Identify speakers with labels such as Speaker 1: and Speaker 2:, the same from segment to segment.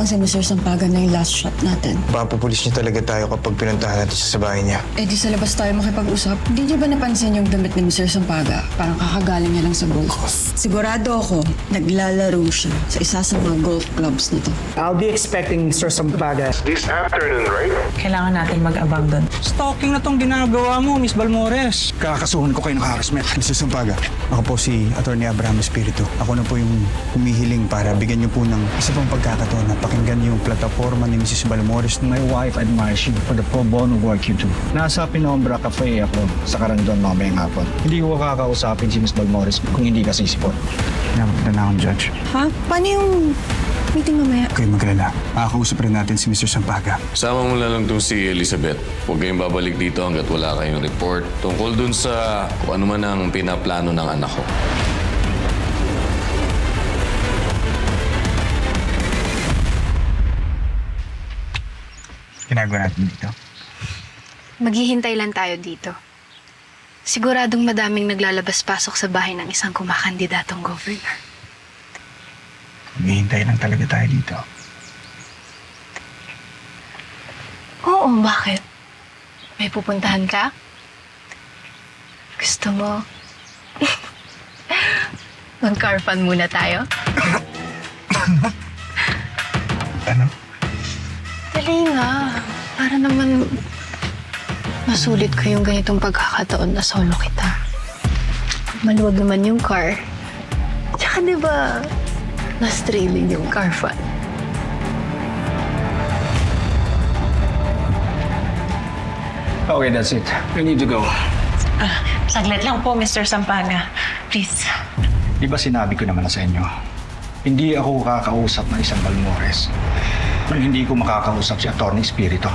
Speaker 1: si Mr. Sampagan na yung last shot natin.
Speaker 2: Papupulis niya talaga tayo kapag pinuntahan natin siya sa bahay niya.
Speaker 1: Eh di sa labas tayo makipag-usap. Hindi niyo ba napansin yung damit ni Mr. Sampaga? Parang kakagaling niya lang sa golf. Sigurado ako, naglalaro siya sa isa sa mga golf clubs na to.
Speaker 3: I'll be expecting Mr. Sampaga.
Speaker 4: This afternoon, right?
Speaker 5: Kailangan natin mag-abang doon.
Speaker 3: Stalking na tong ginagawa mo, Miss Balmores.
Speaker 6: Kakasuhan ko kayo ng harassment.
Speaker 2: Mr. Sampaga, ako po si Atty. Abraham Espiritu. Ako na po yung humihiling para bigyan niyo po ng isa pang pagkakataon na pakinggan yung plataforma ni Mrs. Balmores.
Speaker 6: My wife admires you for the pro bono work you do. Nasa Pinombra Cafe ako sa Karandon mamayang hapon. Hindi ko kakausapin si Miss Balmores kung hindi ka sisipot.
Speaker 2: Napunta na akong judge.
Speaker 1: Ha? Paano yung meeting mamaya?
Speaker 2: Kayo maglala. Makakausap rin natin si Mr. Sampaga.
Speaker 7: Sama mo na lang itong si Elizabeth. Huwag kayong babalik dito hanggat wala kayong report tungkol dun sa kung ano man ang pinaplano ng anak ko.
Speaker 2: Ginagawa natin dito.
Speaker 8: Maghihintay lang tayo dito. Siguradong madaming naglalabas-pasok sa bahay ng isang kumakandidatong governor.
Speaker 2: Maghihintay lang talaga tayo dito.
Speaker 8: Oo, bakit? May pupuntahan ka? Gusto mo? Mag-car fun muna tayo?
Speaker 2: Ano?
Speaker 8: Dali nga. Para naman masulit ko yung ganitong pagkakataon na solo kita. Maluwag naman yung car. Tsaka diba, mas thrilling yung car fun.
Speaker 6: Okay, that's it. We need to go.
Speaker 5: Saglit lang po, Mr. Sampaga. Please.
Speaker 6: Di ba sinabi ko naman na sa inyo, hindi ako kakausap ng isang Balmores nang hindi ko makakausap si Atty. Espiritu.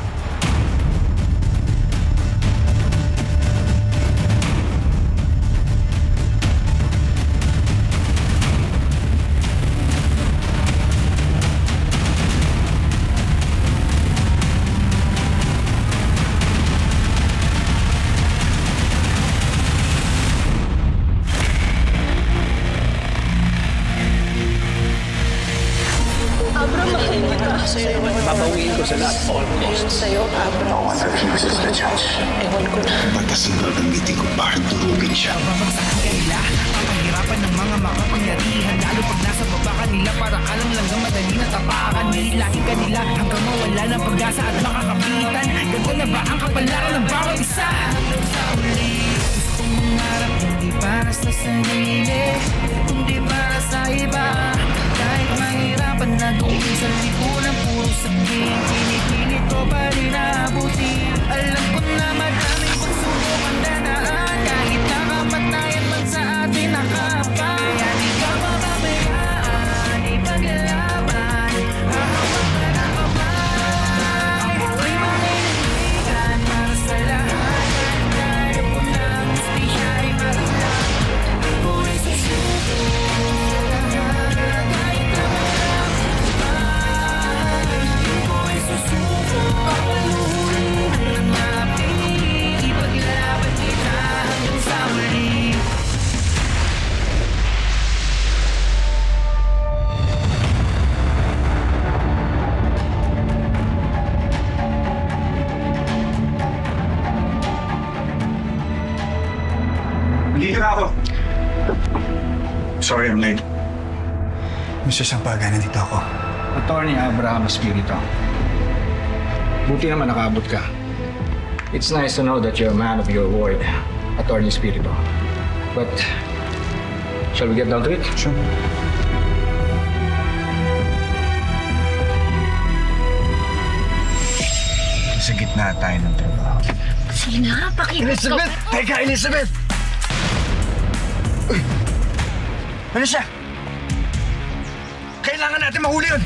Speaker 3: Babawiin ko sa lahat. All costs.
Speaker 4: No one refuses the judge.
Speaker 9: Batas ang gagamitin ko para durugin siya.
Speaker 10: Babagsakan kanila ang kahirapan ng mga makapangyarihan. Lalo pag nasa baba kanila para kalang langgam madali na tapakan. Hilahin kanila hanggang mawala ng pag-asa at makakapitan. Ganto na ba ang kapalaran ng bawat isa? Sa uli, gusto mong harap hindi para sa sarili, kundi para sa iba. Kahit mahirapan na doon sa likuran, puro sakit, pinipilit ko pa rin abutin. Alam ko na madaming pagsubok ang dadaan, kahit nakamatayan man sa atin nakapa. Kaya di ka mababayaan, ipaglalaban, hahamak ka ng kapal. Ako'y manindigan para sa lahat, kaya po na ang hustisya ay marulang. Ako'y susuko sa lahat, kahit na maraming pa. Ako'y susuko, papaluin ang napi, ipaglalaban kita hanggang sa muli.
Speaker 6: Dito na ako. Sorry, I'm late.
Speaker 2: Mr. Sampaga, nandito ako.
Speaker 6: Atty. Abraham Espiritu. Buti naman nakaabot ka. It's nice to know that you're a man of your word, Atty. Espiritu. But, shall we get down to it?
Speaker 2: Sure. Sa gitna tayo ng trabaho.
Speaker 8: Sige na, pakinig ko.
Speaker 2: Teka, Elizabeth! Uy! Ano siya? Kailangan natin mahuli yun!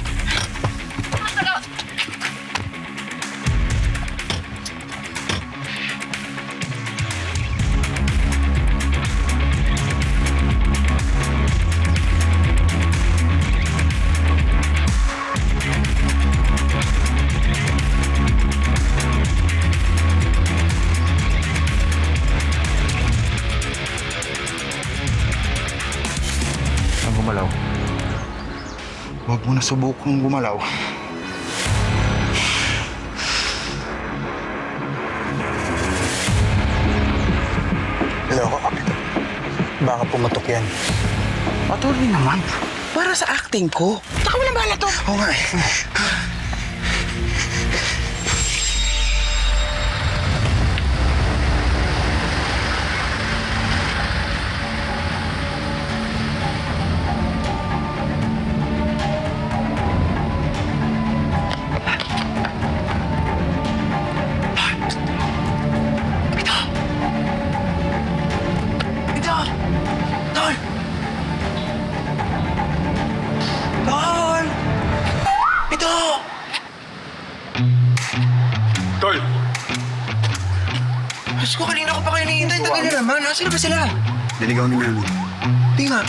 Speaker 2: Huwag mo na subukang gumalaw. Baka pumatok yan.
Speaker 10: Attorney naman. Para sa acting ko. Tsaka mo na bahala to.
Speaker 2: Oo nga eh.
Speaker 10: Ito! Tol! Tol! Ito!
Speaker 9: Tol!
Speaker 10: Diyos ko, kanina ko pa kayo nihintay. Tagal na naman. Nasaan na ba sila?
Speaker 2: Diligaw ni namin.
Speaker 10: Di nga.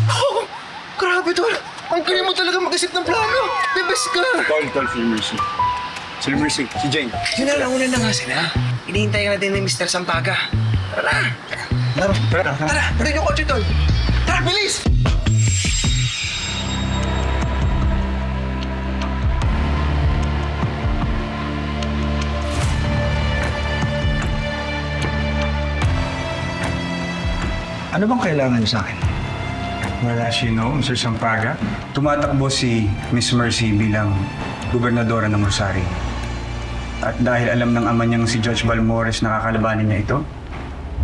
Speaker 10: Oh, grabe, Tol. Ang galing mo talaga mag-isip ng plano. The best ka.
Speaker 9: Tol, si Mercy. Si Mercy, si Jane.
Speaker 10: Sinalauna na nga sila. Hinihintay ka natin ni Mr. Sampaga. Tara na. Tara, pwede yung kotse, Tol. Tara, bilis!
Speaker 6: Ano bang kailangan niyo sa akin?
Speaker 2: Well, as you know, Mr. Sampaga, tumatakbo si Miss Mercy bilang gobernadora ng Rosario. At dahil alam ng ama niyang si Judge Balmores na kakalabanin niya ito,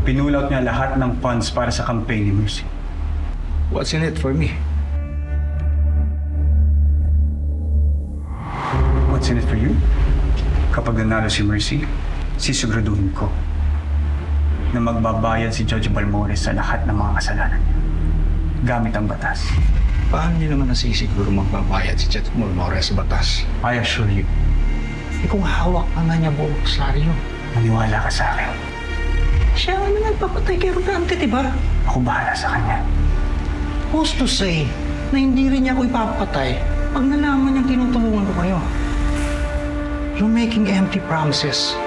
Speaker 2: pinulot niya lahat ng funds para sa campaign ni Mercy.
Speaker 6: What's in it for me?
Speaker 2: What's in it for you? Kapag nanalo si Mercy, sisiguraduhin ko na magbabayad si Judge Balmores sa lahat ng mga kasalanan niya gamit ang batas.
Speaker 6: Paano niyo naman nasisiguro magbabayad si Chet Balmores sa batas?
Speaker 2: I assure you,
Speaker 6: Kung hawak ka nga niya buong Rosario.
Speaker 2: maniwala ka sa akin.
Speaker 6: Siya nga na nagpapatay kay Rodante, di ba?
Speaker 2: Ako bahala sa kanya.
Speaker 6: Who's to say na hindi rin niya ako ipapatay pag nalaman niyang tinutulungan ko kayo? You're making empty promises.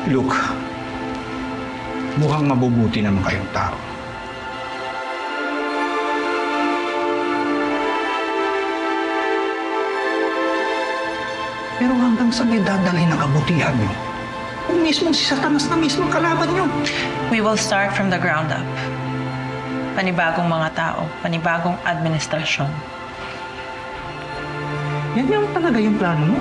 Speaker 6: Look, mukhang mabubuti naman kayong tao. Pero hanggang sa may dadalhin ng kabutihan niyo, kung mismo si Satanas na mismo kalaban niyo.
Speaker 5: We will start from the ground up. Panibagong mga tao, panibagong administrasyon.
Speaker 6: Yan yung talaga yung plano mo?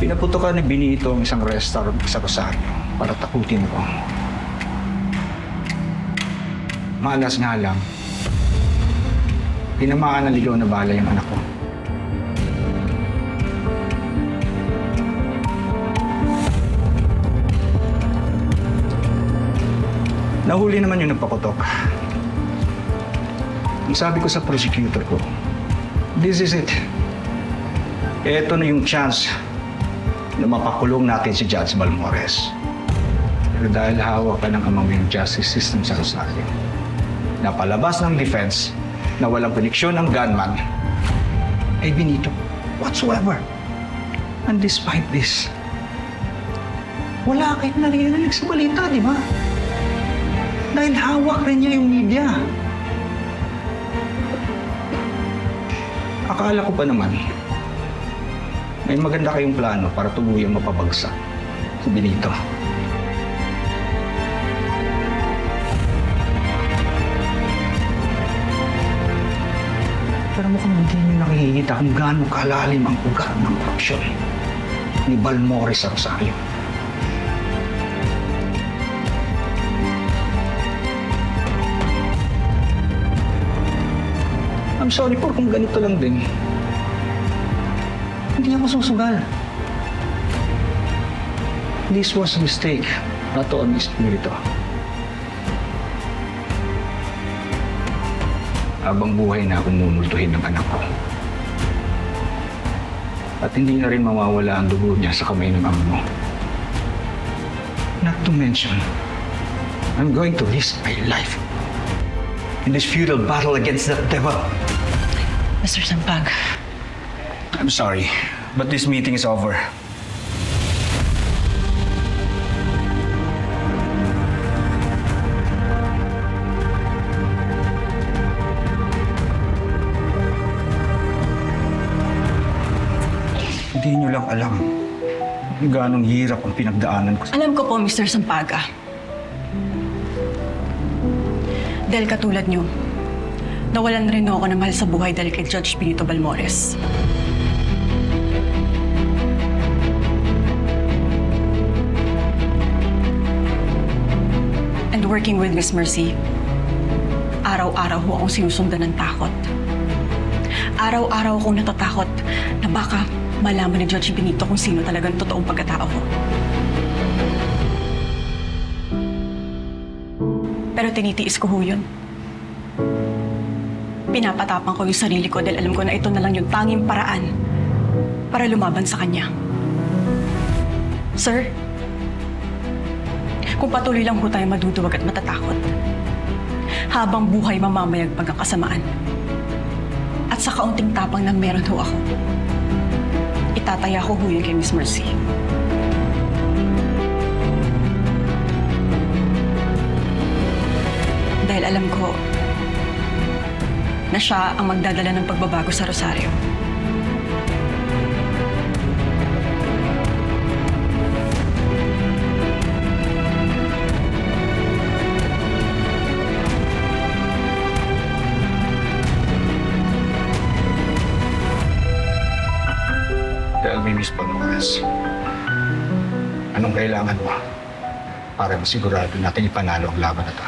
Speaker 6: Pinaputokan ni Benito ang isang restaurant sa Rosario para takutin ko. Malas nga lang, tinamaan ng ligaw na bala yung anak ko. Nahuli naman yung nagpakotok. Ang sabi ko sa prosecutor ko, this is it. Ito na yung chance na mapakulong natin si Judge Balmores. Pero dahil hawak ka ng amang yung justice system sa Rosario, napalabas ng defense na walang koneksyon ng gunman ay Benito whatsoever. And despite this, wala kayong narinig sa balita, di ba? Dahil hawak rin niya yung media. Akala ko pa naman, may maganda kayong plano para tuluyang mapabagsak si Benito. Pero mukhang hindi niyo nakikita kung gaano kalalim ang ugat ng korupsyon ni Balmores sa Rosario. I'm sorry po kung ganito lang din. Hindi ako susugal. This was a mistake, not to on Espiritu. Habang buhay na akong mumultuhin ng anak ko. At hindi na rin mawawala ang dugo niya sa kamay ng amo mo. Not to mention, I'm going to risk my life in this futile battle against that devil.
Speaker 5: Mr. Sampag,
Speaker 6: I'm sorry, but this meeting is over.
Speaker 2: Hindi nyo lang alam kung gaanong hirap ang pinagdaanan ko.
Speaker 1: Alam ko po, Mr. Sampaga. Dahil katulad nyo, nawalan rin ako ng mahal sa buhay dahil kay Judge Benito Balmores. And working with Miss Mercy, araw-araw ho akong sinusundan ng takot. Araw-araw akong natatakot na baka malaman ni Judge Benito kung sino talagang totoong pagkatao ko. Pero tinitiis ko ho yun. Pinapatapang ko yung sarili ko dahil alam ko na ito na lang yung tanging paraan para lumaban sa kanya. Sir, kung patuloy lang ho tayo maduduwag at matatakot, habang buhay mamamayagpag ang kasamaan, at sa kaunting tapang na meron ho ako, itataya ko ho yun kay Miss Mercy. Dahil alam ko na siya ang magdadala ng pagbabago sa Rosario.
Speaker 6: Tell me, Miss Balmores, anong kailangan mo para masigurado natin ipanalo ang laban na ito?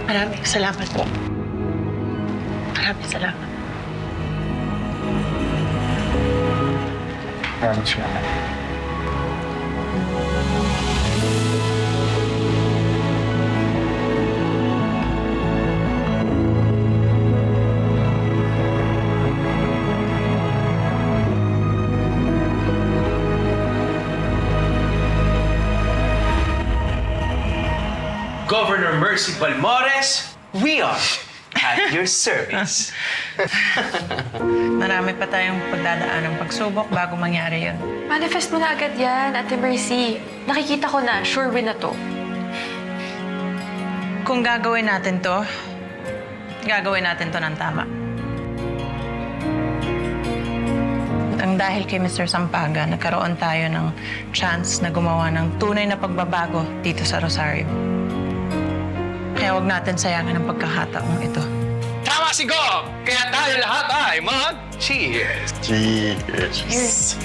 Speaker 5: Maraming salamat po. Maraming salamat.
Speaker 6: Maraming salamat.
Speaker 11: Governor Mercy Balmores, we are at your service.
Speaker 5: Marami pa tayong pagdadaan ng pagsubok bago mangyari yun.
Speaker 8: Manifest mo na agad yan, Ate Mercy. Nakikita ko na, sure win na to.
Speaker 5: Kung gagawin natin to ng tama. Ang dahil kay Mr. Sampaga, nagkaroon tayo ng chance na gumawa ng tunay na pagbabago dito sa Rosario. Kaya huwag natin sayangin ang pagkakataong ito.
Speaker 11: Tama si Gob! Kaya tayo lahat ay mag-cheers!
Speaker 8: Cheers!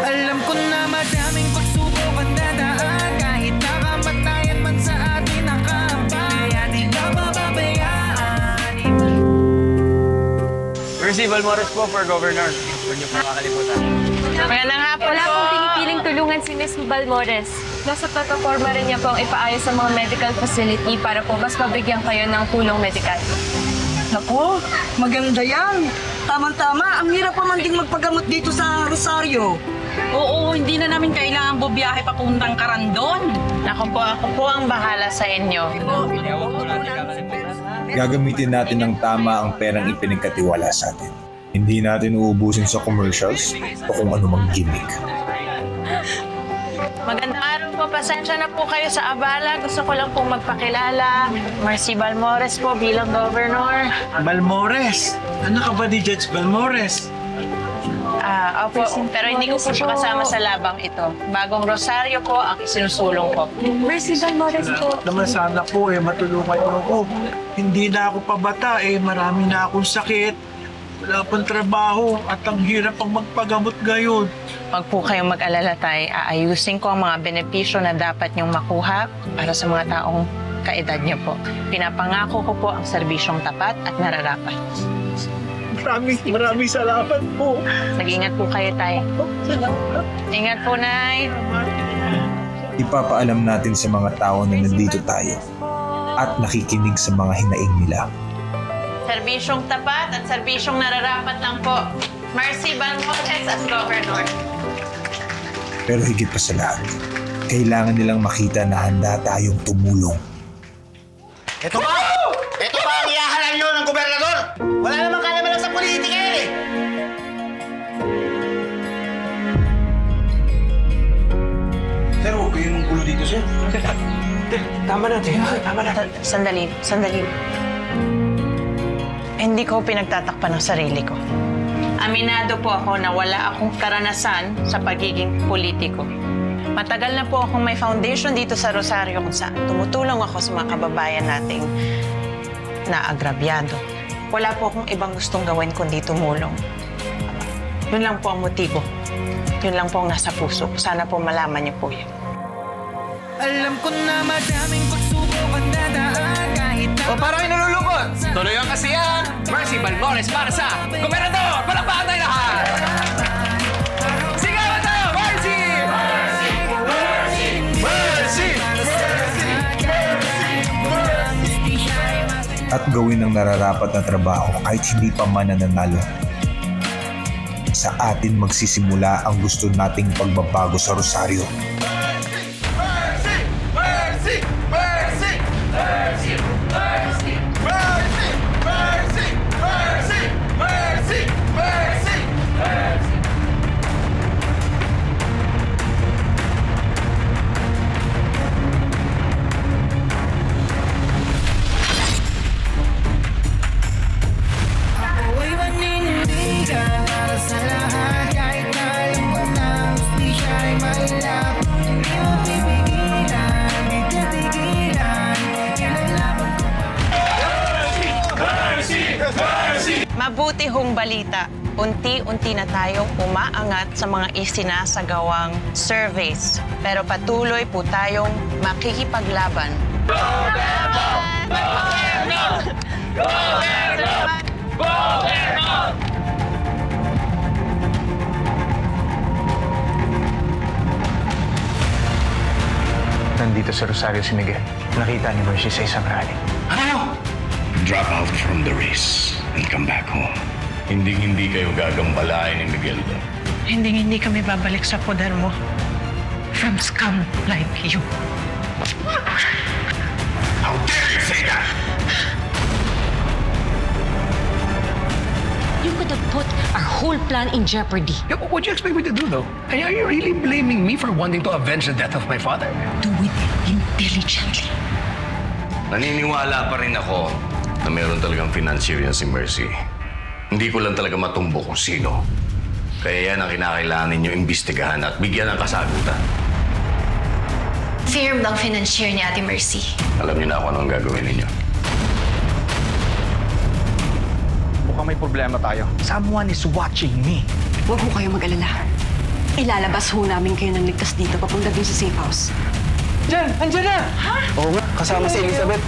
Speaker 10: Alam ko na madaming pagsubok ang dadaan, kahit nakamatayan man sa atin nakabang, kaya di ka mababayaan.
Speaker 3: Mercy Balmores po for Governor. Huwag niyo po makakalimutan.
Speaker 5: Magandang hapon
Speaker 8: Wala
Speaker 5: po!
Speaker 8: pong pinipiling tulungan si Miss Balmores. Nasa plataforma rin niya pong ipaayos sa mga medical facility para po mas mabigyan kayo ng tulong medikal.
Speaker 12: Naku, maganda yan. Tama-tama, ang hirap pa man ding magpagamot dito sa Rosario.
Speaker 5: Oo, hindi na namin kailangan bubiyahe papuntang Carandon. Ako po ang bahala sa inyo.
Speaker 9: Gagamitin natin ng tama ang perang ipinagkatiwala sa atin. Hindi natin uubusin sa commercials o kung anumang gimmick.
Speaker 5: Magandang araw po. Pasensya na po kayo sa abala. Gusto ko lang pong magpakilala. Mercy Balmores po bilang Governor.
Speaker 3: Balmores! Anak ka ba ni Judge Balmores?
Speaker 5: Opo, pero hindi ko po siya kasama sa labang ito. Bagong Rosario po ang isinusulong ko.
Speaker 8: Mercy Balmores po.
Speaker 3: Naman sana po matulungan niyo ako. Hindi na ako pabata marami na akong sakit. Wala pang trabaho at ang hirap pang magpagamot ngayon.
Speaker 5: Huwag po kayong mag-alala tayo. Aayusin ko ang mga benepisyo na dapat niyong makuha para sa mga taong kaedad niyo po. Pinapangako ko po ang serbisyong tapat at nararapat.
Speaker 3: Maraming salamat po.
Speaker 5: Nag-ingat po kayo, Tay.
Speaker 3: Salamat.
Speaker 5: Ingat po, Nay.
Speaker 9: Ipapaalam natin sa mga tao na nandito tayo at nakikinig sa mga hinaing nila.
Speaker 5: Serbisyong tapat at serbisyong nararapat lang po. Mercy Balmores as Governor.
Speaker 9: Pero higit pa sa lahat, kailangan nilang makita na handa tayong tumulong.
Speaker 11: Ito ba? Ito ba ang ihahalal nyo ng gobernador? Wala namang kalaman sa politika
Speaker 2: Sir, huwag kayong gulo dito, sir.
Speaker 6: Tama na, tama na.
Speaker 5: Sandali. Hindi ko pinagtatakpan ng sarili ko. Aminado po ako na wala akong karanasan sa pagiging politiko. Matagal na po akong may foundation dito sa Rosario kung saan tumutulong ako sa mga kababayan nating naagrabyado. Wala po akong ibang gustong gawin kundi tumulong. Yun lang po ang motibo. Yun lang po ang nasa puso. Sana po malaman niyo po yun.
Speaker 10: Alam ko na madaming pagsubok ang dadaan kahit na...
Speaker 11: O parang nalulungkot. Tuloy ang kasiyahan. Mercy Balmores para sa Gobernador. Palakpakan tayo lahat. Sigawan tayo! Mercy!
Speaker 9: At gawin ang nararapat na trabaho kahit hindi pa man nananalo. Sa atin magsisimula ang gusto nating pagbabago sa Rosario.
Speaker 10: Ako'y manindigan para sa lahat kahit na alam ko na hustisya ay mailap. Hindi mo pipigilan, di titigilan. Kinalaban ko
Speaker 5: Mabuti hong balita. Unti-unti na tayong umaangat sa mga isinasagawang surveys. Pero patuloy po tayong makikipaglaban.
Speaker 2: Nandito sa Rosario si Miguel. Nakita ni Mercy sa isang rally.
Speaker 4: Drop out from the race and come back home.
Speaker 7: Hindi kayo gagambalain ni Miguel doon.
Speaker 5: Hindi kami babalik sa poder mo. From scum like you.
Speaker 4: How dare you say that?
Speaker 13: You could have put our whole plan in jeopardy.
Speaker 11: What do you expect me to do, though? Are you really blaming me for wanting to avenge the death of my father?
Speaker 13: Do it intelligently.
Speaker 7: Naniniwala pa rin ako na meron talagang financier yan si Mercy. Hindi ko lang talaga matumbo kung sino. Kaya yan ang kinakailangan ninyo imbestigahan at bigyan ng kasagutan.
Speaker 8: Firm ang financier ni Ate Mercy.
Speaker 7: Alam niyo na kung anong gagawin ninyo.
Speaker 6: Mukhang may problema tayo. Someone is watching me.
Speaker 1: Huwag ho kayo mag-alala. Ilalabas ho namin kayo ng ligtas dito papunta dun sa safe house.
Speaker 6: Diyan! Andiyan na! Ha? Oo nga, kasama si Elizabeth.